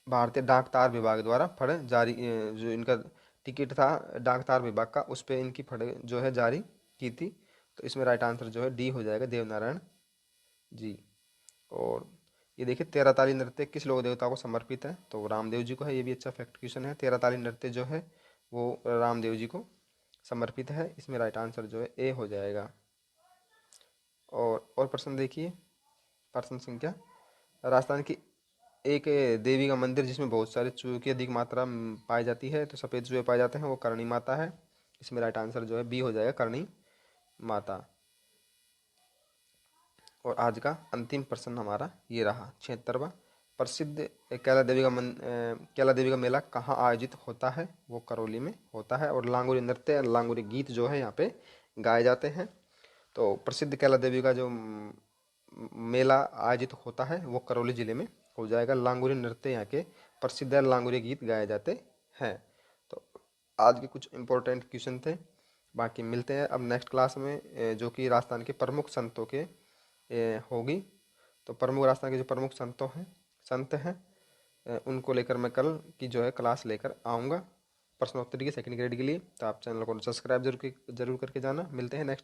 भारतीय डाक तार विभाग द्वारा फंड जारी, जो इनका टिकट था डाक तार विभाग का, उस पे इनकी फंड जो है जारी की थी। तो इसमें राइट आंसर जो है डी हो जाएगा, देवनारायण जी। और ये देखिए, तेरह ताली नृत्य किस लोक देवता को समर्पित है? तो रामदेव जी को है। ये भी अच्छा फैक्ट क्वेश्चन है। तेरह ताली नृत्य जो है वो रामदेव जी को समर्पित है। इसमें राइट आंसर जो है ए हो जाएगा। और प्रश्न देखिए, प्रश्न संख्या, राजस्थान की एक देवी का मंदिर जिसमें बहुत सारे चूहे की अधिक मात्रा पाई जाती है, तो सफ़ेद चूहे पाए जाते हैं, वो करणी माता है। इसमें राइट आंसर जो है बी हो जाएगा, करणी माता। और आज का अंतिम प्रश्न हमारा ये रहा, 76वां। प्रसिद्ध कैला देवी का मेला कहाँ आयोजित होता है? वो करौली में होता है। और लांगुरी नृत्य, लांगुरी गीत जो है यहाँ पे गाए जाते हैं। तो प्रसिद्ध कैला देवी का जो मेला आयोजित होता है वो करौली ज़िले में हो जाएगा। लांगुरी नृत्य यहाँ के प्रसिद्ध है, लांगुरी गीत गाए जाते हैं। तो आज के कुछ इम्पोर्टेंट क्वेश्चन थे। बाकी मिलते हैं अब नेक्स्ट क्लास में, जो कि राजस्थान के प्रमुख संतों के होगी। तो प्रमुख राजस्थान के जो प्रमुख संत हैं उनको लेकर मैं कल की जो है क्लास लेकर आऊँगा प्रश्नोत्तरी के सेकंड ग्रेड के लिए। तो आप चैनल को सब्सक्राइब जरूर करके जाना। मिलते हैं नेक्स्ट